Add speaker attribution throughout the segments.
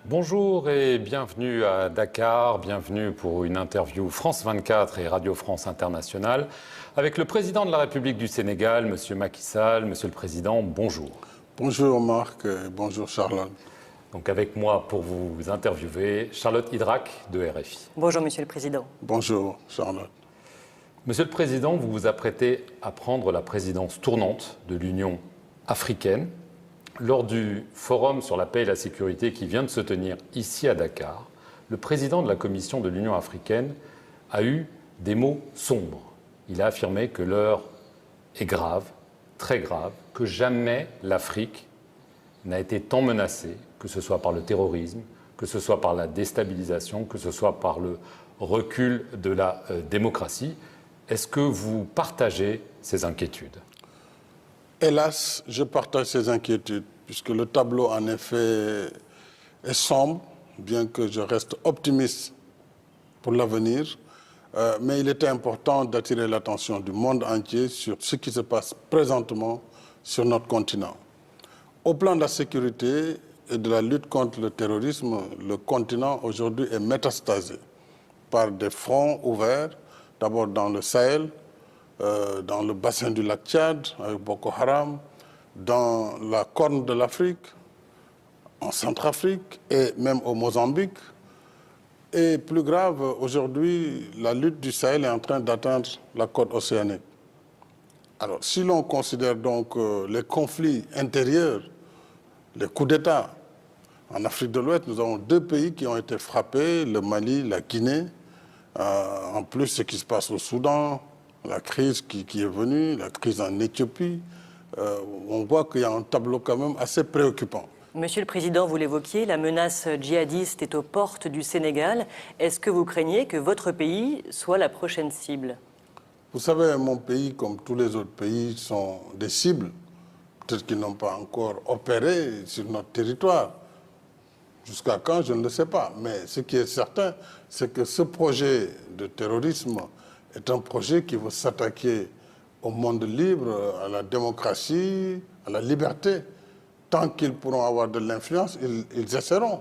Speaker 1: Bonjour et bienvenue à Dakar, bienvenue pour une interview France 24 et Radio France Internationale avec le président de la République du Sénégal, M. Macky Sall. Monsieur le Président, bonjour.
Speaker 2: Bonjour Marc, bonjour Charlotte.
Speaker 1: Donc avec moi pour vous interviewer, Charlotte Idrac de RFI.
Speaker 3: Bonjour Monsieur le Président.
Speaker 2: Bonjour Charlotte.
Speaker 1: Monsieur le Président, vous vous apprêtez à prendre la présidence tournante de l'Union africaine. Lors du forum sur la paix et la sécurité qui vient de se tenir ici à Dakar, le président de la Commission de l'Union africaine a eu des mots sombres. Il a affirmé que l'heure est grave, très grave, que jamais l'Afrique n'a été tant menacée, que ce soit par le terrorisme, que ce soit par la déstabilisation, que ce soit par le recul de la démocratie. Est-ce que vous partagez ces inquiétudes ?
Speaker 2: Hélas, je partage ces inquiétudes, puisque le tableau, en effet, est sombre, bien que je reste optimiste pour l'avenir. Mais il était important d'attirer l'attention du monde entier sur ce qui se passe présentement sur notre continent. Au plan de la sécurité et de la lutte contre le terrorisme, le continent aujourd'hui est métastasé par des fronts ouverts, d'abord dans le Sahel, dans le bassin du lac Tchad, avec Boko Haram, dans la Corne de l'Afrique, en Centrafrique et même au Mozambique. Et plus grave, aujourd'hui, la lutte du Sahel est en train d'atteindre la côte océanique. Alors, si l'on considère donc les conflits intérieurs, les coups d'État, en Afrique de l'Ouest, nous avons deux pays qui ont été frappés, le Mali, la Guinée. En plus, ce qui se passe au Soudan, la crise qui est venue, la crise en Éthiopie, on voit qu'il y a un tableau quand même assez préoccupant.
Speaker 3: Monsieur le Président, vous l'évoquiez, la menace djihadiste est aux portes du Sénégal. Est-ce que vous craignez que votre pays soit la prochaine cible?
Speaker 2: Vous savez, mon pays, comme tous les autres pays, sont des cibles. Peut-être qu'ils n'ont pas encore opéré sur notre territoire. Jusqu'à quand, je ne le sais pas. Mais ce qui est certain, c'est que ce projet de terrorisme est un projet qui veut s'attaquer au monde libre, à la démocratie, à la liberté. Tant qu'ils pourront avoir de l'influence, ils essaieront.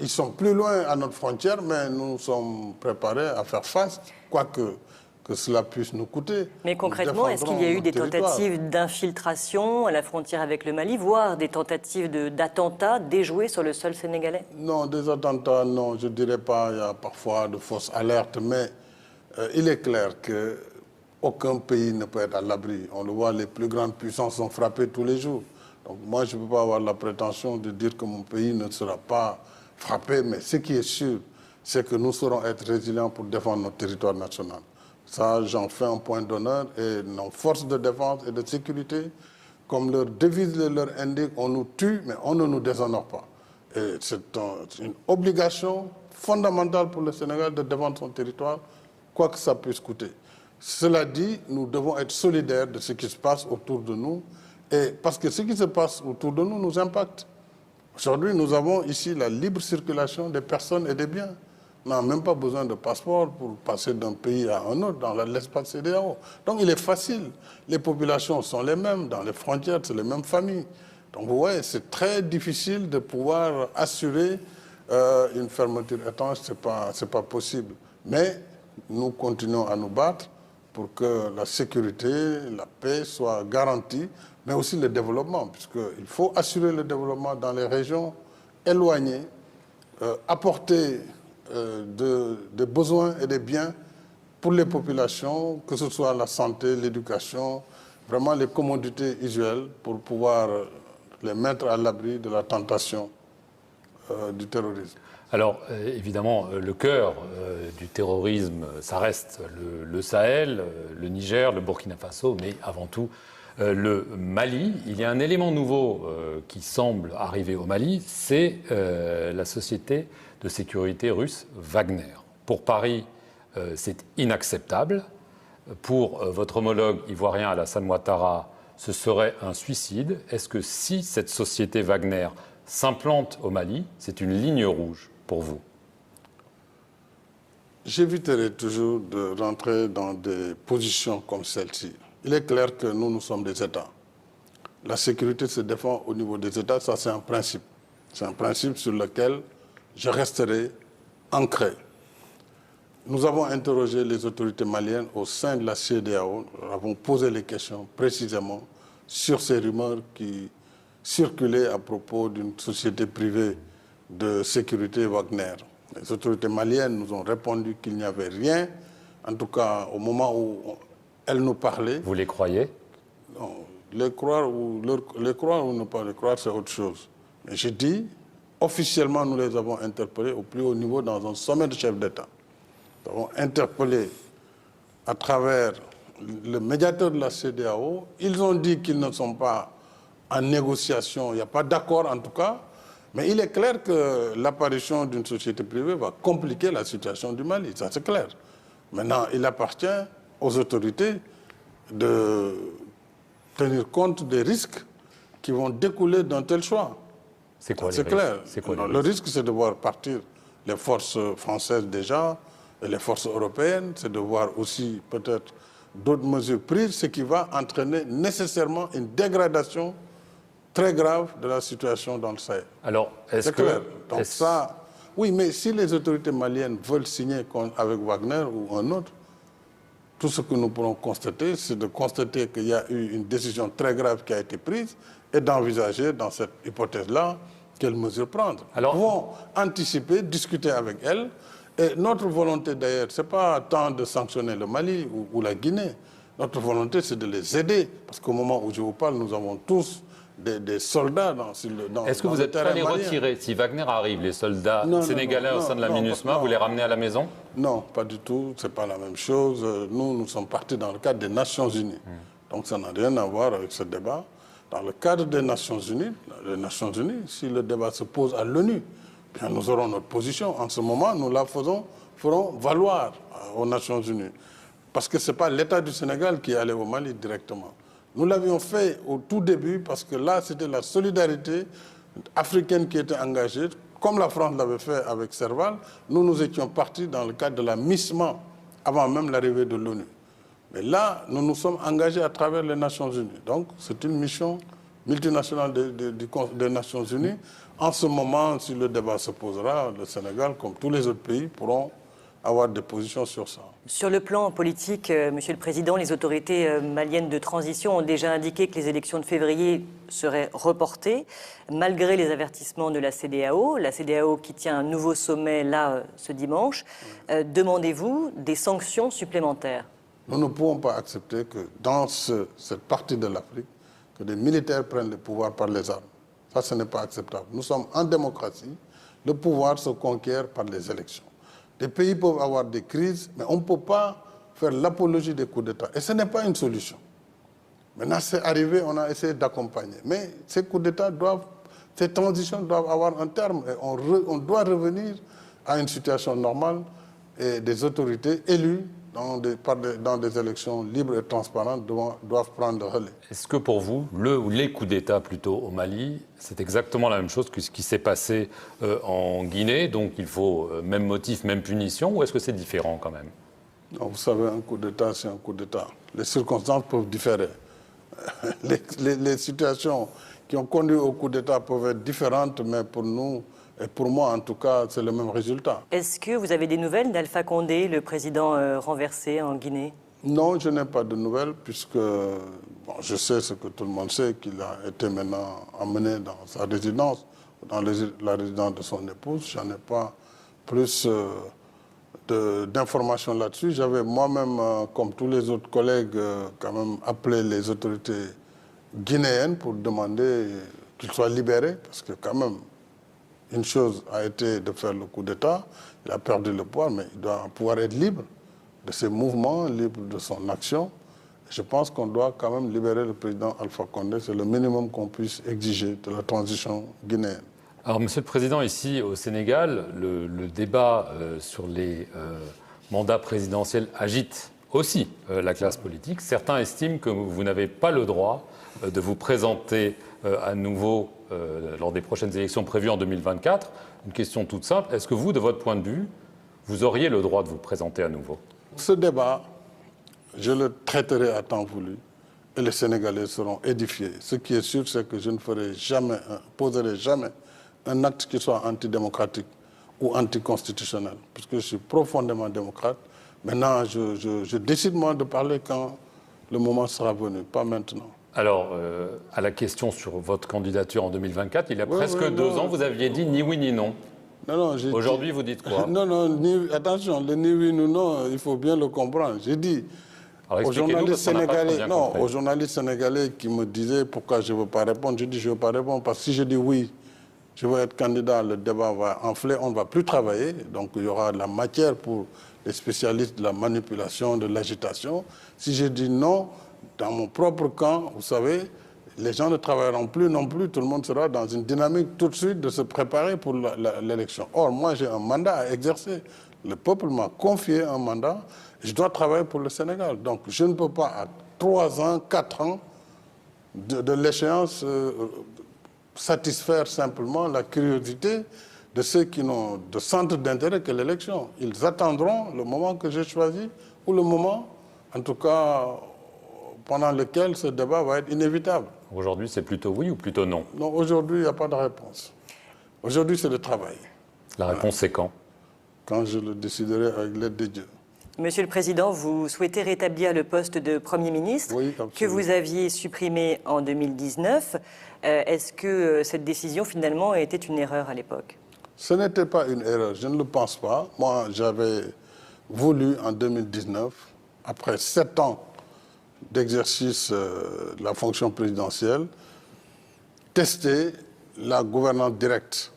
Speaker 2: Ils sont plus loin à notre frontière, mais nous sommes préparés à faire face, quoique que cela puisse nous coûter.
Speaker 3: Mais concrètement, est-ce qu'il y a eu des tentatives d'infiltration à la frontière avec le Mali, voire des tentatives d'attentats déjoués sur le sol sénégalais?
Speaker 2: Non, des attentats, non, je ne dirais pas. Il y a parfois de fausses alertes, mais il est clair qu'aucun pays ne peut être à l'abri. On le voit, les plus grandes puissances sont frappées tous les jours. Donc moi, je ne peux pas avoir la prétention de dire que mon pays ne sera pas frappé, mais ce qui est sûr, c'est que nous saurons être résilients pour défendre notre territoire national. Ça, j'en fais un point d'honneur, et nos forces de défense et de sécurité, comme leur devise leur indique, on nous tue, mais on ne nous déshonore pas. Et c'est une obligation fondamentale pour le Sénégal de défendre son territoire, quoi que ça puisse coûter. Cela dit, nous devons être solidaires de ce qui se passe autour de nous, et parce que ce qui se passe autour de nous nous impacte. Aujourd'hui, nous avons ici la libre circulation des personnes et des biens. On n'a même pas besoin de passeport pour passer d'un pays à un autre dans l'espace CEDEAO. Donc il est facile. Les populations sont les mêmes, dans les frontières, c'est les mêmes familles. Donc vous voyez, c'est très difficile de pouvoir assurer une fermeture étanche, c'est pas possible. Mais nous continuons à nous battre pour que la sécurité, la paix soient garanties, mais aussi le développement, puisqu'il faut assurer le développement dans les régions éloignées, apporter des besoins et des biens pour les populations, que ce soit la santé, l'éducation, vraiment les commodités usuelles pour pouvoir les mettre à l'abri de la tentation du terrorisme.
Speaker 1: Alors, évidemment, le cœur du terrorisme, ça reste le Sahel, le Niger, le Burkina Faso, mais avant tout le Mali. Il y a un élément nouveau qui semble arriver au Mali, c'est la société de sécurité russe Wagner. Pour Paris, c'est inacceptable. Pour votre homologue ivoirien Alassane Ouattara, ce serait un suicide. Est-ce que si cette société Wagner s'implante au Mali, c'est une ligne rouge pour vous?
Speaker 2: J'éviterai toujours de rentrer dans des positions comme celle-ci. Il est clair que nous sommes des États. La sécurité se défend au niveau des États, ça c'est un principe. C'est un principe sur lequel je resterai ancré. Nous avons interrogé les autorités maliennes au sein de la CEDEAO. Nous avons posé les questions précisément sur ces rumeurs qui circulaient à propos d'une société privée de sécurité Wagner. Les autorités maliennes nous ont répondu qu'il n'y avait rien, en tout cas au moment où elles nous parlaient.
Speaker 1: Vous les croyez?
Speaker 2: Non, les croire ou ne pas les croire, c'est autre chose. Mais je dis, officiellement, nous les avons interpellés au plus haut niveau dans un sommet de chefs d'État. Nous avons interpellé à travers le médiateur de la CEDEAO. Ils ont dit qu'ils ne sont pas en négociation, il n'y a pas d'accord en tout cas. Mais il est clair que l'apparition d'une société privée va compliquer la situation du Mali, ça c'est clair. Maintenant, il appartient aux autorités de tenir compte des risques qui vont découler d'un tel choix.
Speaker 1: C'est quoi les
Speaker 2: risques? C'est clair.
Speaker 1: C'est quoi
Speaker 2: le risque, c'est de voir partir les forces françaises déjà, et les forces européennes, c'est de voir aussi peut-être d'autres mesures prises, ce qui va entraîner nécessairement une dégradation très grave de la situation dans le Sahel.
Speaker 1: Alors, est-ce que...
Speaker 2: clair. Donc ça, oui, mais si les autorités maliennes veulent signer avec Wagner ou un autre, tout ce que nous pourrons constater, c'est de constater qu'il y a eu une décision très grave qui a été prise et d'envisager dans cette hypothèse-là quelles mesures prendre. Alors, nous pouvons anticiper, discuter avec elles. Et notre volonté d'ailleurs, ce n'est pas tant de sanctionner le Mali ou la Guinée. Notre volonté, c'est de les aider. Parce qu'au moment où je vous parle, nous avons tous des soldats dans le terrain.
Speaker 1: Est-ce que vous êtes prêts à les retirer? Si Wagner arrive, les soldats sénégalais au sein de la MINUSMA, vous les ramenez à la maison?
Speaker 2: Non, pas du tout. Ce n'est pas la même chose. Nous sommes partis dans le cadre des Nations Unies. Donc ça n'a rien à voir avec ce débat. Dans le cadre des Nations Unies, si le débat se pose à l'ONU, nous aurons notre position. En ce moment, nous la ferons valoir aux Nations Unies. Parce que ce n'est pas l'État du Sénégal qui est allé au Mali directement. Nous l'avions fait au tout début parce que là, c'était la solidarité africaine qui était engagée. Comme la France l'avait fait avec Serval, nous étions partis dans le cadre de la MISMA, avant même l'arrivée de l'ONU. Mais là, nous nous sommes engagés à travers les Nations Unies. Donc, c'est une mission multinationale des Nations Unies. En ce moment, si le débat se posera, le Sénégal, comme tous les autres pays, pourront avoir des positions sur ça.
Speaker 3: Sur le plan politique, Monsieur le Président, les autorités maliennes de transition ont déjà indiqué que les élections de février seraient reportées, malgré les avertissements de la CEDEAO qui tient un nouveau sommet là ce dimanche. Demandez-vous des sanctions supplémentaires?
Speaker 2: Nous ne pouvons pas accepter que dans cette partie de l'Afrique, que des militaires prennent le pouvoir par les armes. Ça, ce n'est pas acceptable. Nous sommes en démocratie. Le pouvoir se conquiert par les élections. Les pays peuvent avoir des crises, mais on ne peut pas faire l'apologie des coups d'État. Et ce n'est pas une solution. Maintenant, c'est arrivé, on a essayé d'accompagner. Mais ces coups d'État ces transitions doivent avoir un terme. Et on doit revenir à une situation normale et des autorités élues dans des élections libres et transparentes doivent prendre le relais.
Speaker 1: Est-ce que pour vous, les coups d'État plutôt au Mali, c'est exactement la même chose que ce qui s'est passé en Guinée, donc il faut même motif, même punition, ou est-ce que c'est différent quand même?
Speaker 2: Non, vous savez, un coup d'État, c'est un coup d'État. Les circonstances peuvent différer. Les situations qui ont conduit au coup d'État peuvent être différentes, mais pour nous, et pour moi, en tout cas, c'est le même résultat.
Speaker 3: Est-ce que vous avez des nouvelles d'Alpha Condé, le président renversé en Guinée? Non,
Speaker 2: je n'ai pas de nouvelles, puisque je sais ce que tout le monde sait, qu'il a été maintenant emmené dans sa résidence, dans la résidence de son épouse. Je n'en ai pas plus d'informations là-dessus. J'avais moi-même, comme tous les autres collègues, quand même appelé les autorités guinéennes pour demander qu'il soit libéré, parce que quand même, une chose a été de faire le coup d'État, il a perdu le pouvoir, mais il doit pouvoir être libre de ses mouvements, libre de son action. Je pense qu'on doit quand même libérer le président Alpha Condé, c'est le minimum qu'on puisse exiger de la transition guinéenne.
Speaker 1: Alors, Monsieur le Président, ici au Sénégal, le débat sur les mandats présidentiels agite aussi la classe politique. Certains estiment que vous n'avez pas le droit de vous présenter à nouveau lors des prochaines élections prévues en 2024. Une question toute simple, est-ce que vous, de votre point de vue, vous auriez le droit de vous présenter à nouveau?
Speaker 2: Ce débat, je le traiterai à temps voulu et les Sénégalais seront édifiés. Ce qui est sûr, c'est que je ne poserai jamais un acte qui soit antidémocratique ou anticonstitutionnelle, puisque je suis profondément démocrate. Maintenant, je décide moi de parler quand le moment sera venu, pas maintenant.
Speaker 1: Alors, à la question sur votre candidature en 2024, il y a presque
Speaker 2: oui,
Speaker 1: 2 ans, vous aviez dit ni oui ni non.
Speaker 2: Non,
Speaker 1: Aujourd'hui, vous dites quoi?
Speaker 2: Non, attention, le ni oui ni non, il faut bien le comprendre. J'ai dit
Speaker 1: Alors,
Speaker 2: aux journalistes sénégalais,
Speaker 1: aux
Speaker 2: journalistes sénégalais qui me disaient pourquoi je ne veux pas répondre, je dis je ne veux pas répondre parce que si je dis oui, je veux être candidat, le débat va enfler, on ne va plus travailler. Donc il y aura de la matière pour les spécialistes de la manipulation, de l'agitation. Si je dis non, dans mon propre camp, vous savez, les gens ne travailleront plus non plus, tout le monde sera dans une dynamique tout de suite de se préparer pour l'élection. Or, moi j'ai un mandat à exercer. Le peuple m'a confié un mandat, je dois travailler pour le Sénégal. Donc je ne peux pas à 3 ans, 4 ans de l'échéance satisfaire simplement la curiosité de ceux qui n'ont de centre d'intérêt que l'élection. Ils attendront le moment que j'ai choisi ou le moment, en tout cas, pendant lequel ce débat va être inévitable.
Speaker 1: Aujourd'hui, c'est plutôt oui ou plutôt non?
Speaker 2: Non, aujourd'hui, il n'y a pas de réponse. Aujourd'hui, c'est le travail.
Speaker 1: La réponse, c'est quand?
Speaker 2: Quand je le déciderai avec l'aide de Dieu.
Speaker 3: Monsieur le Président, vous souhaitez rétablir le poste de Premier ministre que vous aviez supprimé en 2019. Est-ce que cette décision, finalement, était une erreur à l'époque?
Speaker 2: Ce n'était pas une erreur, je ne le pense pas. Moi, j'avais voulu, en 2019, après 7 ans d'exercice de la fonction présidentielle, tester la gouvernance directe.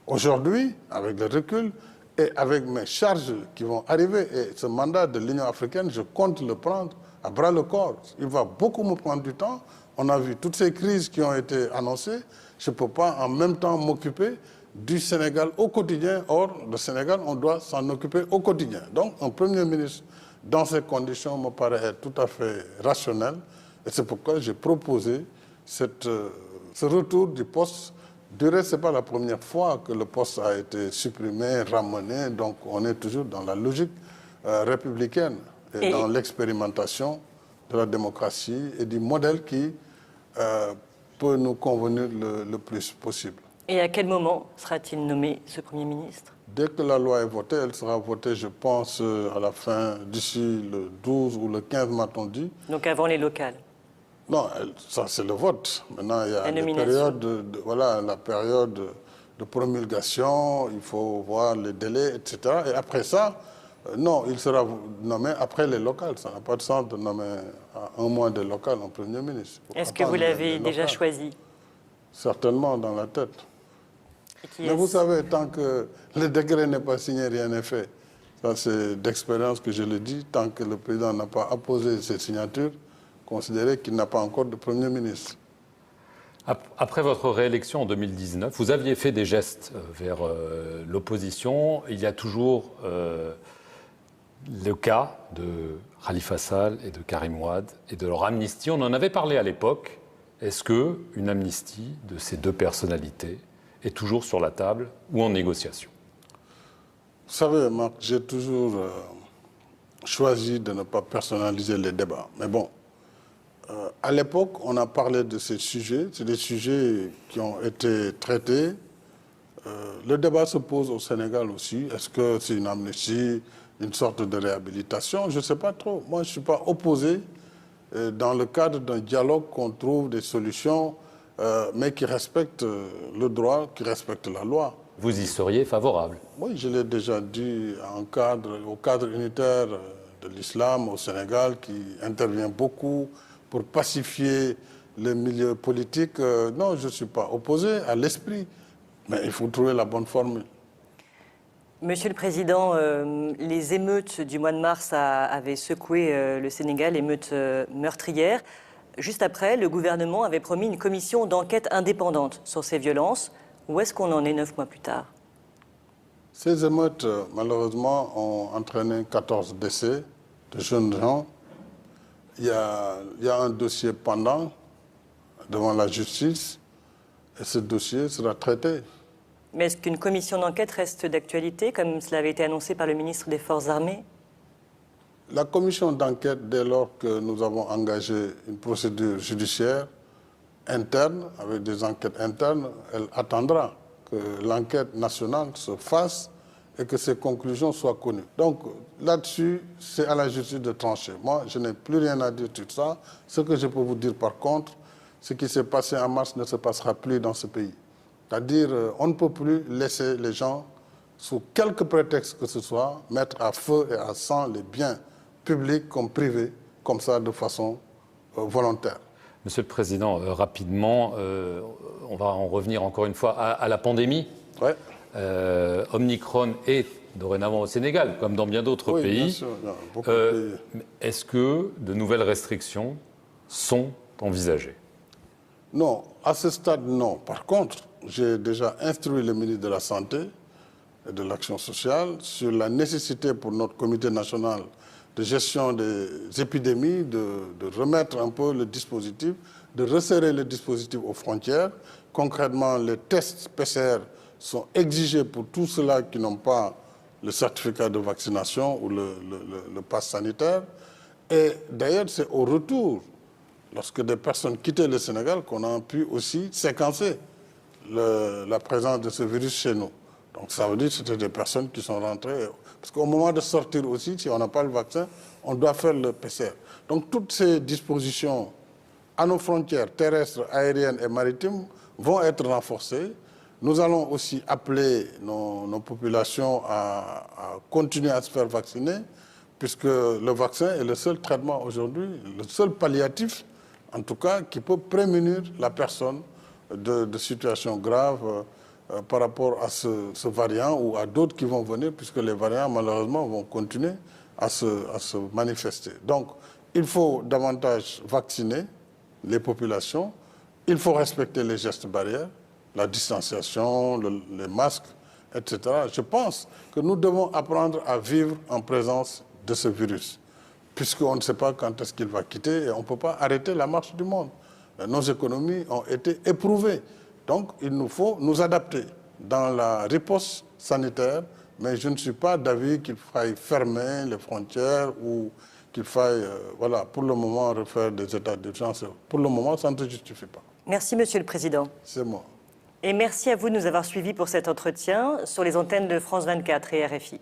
Speaker 2: Aujourd'hui, avec le recul et avec mes charges qui vont arriver, et ce mandat de l'Union africaine, je compte le prendre à bras le corps. Il va beaucoup me prendre du temps. On a vu toutes ces crises qui ont été annoncées. Je ne peux pas en même temps m'occuper du Sénégal au quotidien. Or, le Sénégal, on doit s'en occuper au quotidien. Donc, un Premier ministre, dans ces conditions, me paraît être tout à fait rationnel. Et c'est pourquoi j'ai proposé ce retour du poste. Du reste, ce n'est pas la première fois que le poste a été supprimé, ramené. Donc, on est toujours dans la logique républicaine et dans l'expérimentation de la démocratie et du modèle qui peut nous convenir le plus possible.
Speaker 3: Et à quel moment sera-t-il nommé ce Premier ministre?
Speaker 2: Dès que la loi est votée, elle sera votée, je pense, à la fin, d'ici le 12 ou le 15, m'a-t-on dit.
Speaker 3: Donc avant les locales?
Speaker 2: Non, ça c'est le vote. Maintenant, il y a la période, voilà, la période de promulgation, il faut voir les délais, etc. Et après ça, non, il sera nommé après les locales. Ça n'a pas de sens de nommer à 1 mois de local un Premier ministre.
Speaker 3: Est-ce que vous l'avez déjà choisi?
Speaker 2: Certainement dans la tête. Mais vous savez, tant que le décret n'est pas signé, rien n'est fait. Ça, c'est d'expérience que je le dis. Tant que le président n'a pas apposé ses signatures, considérez qu'il n'a pas encore de Premier ministre.
Speaker 1: Après votre réélection en 2019, vous aviez fait des gestes vers l'opposition. Il y a toujours le cas de Khalifa Sall et de Karim Wade et de leur amnistie. On en avait parlé à l'époque. Est-ce qu'une amnistie de ces 2 personnalités est toujours sur la table ou en négociation?
Speaker 2: Vous savez, Marc, j'ai toujours choisi de ne pas personnaliser les débats. Mais bon, à l'époque, on a parlé de ces sujets. C'est des sujets qui ont été traités. Le débat se pose au Sénégal aussi. Est-ce que c'est une amnistie, une sorte de réhabilitation? Je ne sais pas trop. Moi, je ne suis pas opposé dans le cadre d'un dialogue qu'on trouve des solutions, mais qui respectent le droit, qui respectent la loi.
Speaker 1: Vous y seriez favorable?
Speaker 2: Oui, je l'ai déjà dit au cadre unitaire de l'islam au Sénégal, qui intervient beaucoup pour pacifier le milieu politique. Non, je ne suis pas opposé à l'esprit, mais il faut trouver la bonne formule.
Speaker 3: Monsieur le Président, les émeutes du mois de mars avaient secoué le Sénégal, émeutes meurtrières. Juste après, le gouvernement avait promis une commission d'enquête indépendante sur ces violences. Où est-ce qu'on en est 9 mois plus tard?
Speaker 2: Ces émeutes, malheureusement, ont entraîné 14 décès de jeunes gens. Il y a un dossier pendant devant la justice et ce dossier sera traité.
Speaker 3: Mais est-ce qu'une commission d'enquête reste d'actualité, comme cela avait été annoncé par le ministre des Forces armées?
Speaker 2: La commission d'enquête, dès lors que nous avons engagé une procédure judiciaire interne, avec des enquêtes internes, elle attendra que l'enquête nationale se fasse et que ces conclusions soient connues. Donc là-dessus, c'est à la justice de trancher. Moi, je n'ai plus rien à dire sur ça. Ce que je peux vous dire par contre, ce qui s'est passé en mars ne se passera plus dans ce pays. C'est-à-dire, on ne peut plus laisser les gens, sous quelque prétexte que ce soit, mettre à feu et à sang les biens publics comme privés, comme ça, de façon volontaire.
Speaker 1: Monsieur le Président, rapidement, on va en revenir encore une fois à la pandémie.
Speaker 2: Ouais.
Speaker 1: Omicron est dorénavant au Sénégal, comme dans bien d'autres
Speaker 2: Oui,
Speaker 1: pays.
Speaker 2: bien sûr, il y a beaucoup de pays.
Speaker 1: Est-ce que de nouvelles restrictions sont envisagées?
Speaker 2: Non, à ce stade, non. Par contre, j'ai déjà instruit le ministre de la Santé et de l'Action sociale sur la nécessité pour notre comité national de gestion des épidémies de remettre un peu le dispositif, de resserrer le dispositif aux frontières. Concrètement, les tests PCR sont exigés pour tous ceux-là qui n'ont pas le certificat de vaccination ou le pass sanitaire. Et d'ailleurs, c'est au retour, lorsque des personnes quittaient le Sénégal, qu'on a pu aussi séquencer la présence de ce virus chez nous. Donc ça veut dire que c'était des personnes qui sont rentrées. Parce qu'au moment de sortir aussi, si on n'a pas le vaccin, on doit faire le PCR. Donc toutes ces dispositions à nos frontières terrestres, aériennes et maritimes vont être renforcées. Nous allons aussi appeler nos populations à continuer à se faire vacciner, puisque le vaccin est le seul traitement aujourd'hui, le seul palliatif, en tout cas, qui peut prémunir la personne de situations graves par rapport à ce variant ou à d'autres qui vont venir, puisque les variants, malheureusement, vont continuer à se manifester. Donc, il faut davantage vacciner les populations, il faut respecter les gestes barrières, la distanciation, les masques, etc. Je pense que nous devons apprendre à vivre en présence de ce virus, puisqu'on ne sait pas quand est-ce qu'il va quitter et on ne peut pas arrêter la marche du monde. Nos économies ont été éprouvées. Donc, il nous faut nous adapter dans la riposte sanitaire, mais je ne suis pas d'avis qu'il faille fermer les frontières ou qu'il faille, voilà, pour le moment, refaire des états d'urgence. Pour le moment, ça ne se justifie pas.
Speaker 3: Merci, Monsieur le Président.
Speaker 2: C'est moi.
Speaker 3: Et merci à vous de nous avoir suivis pour cet entretien sur les antennes de France 24 et RFI.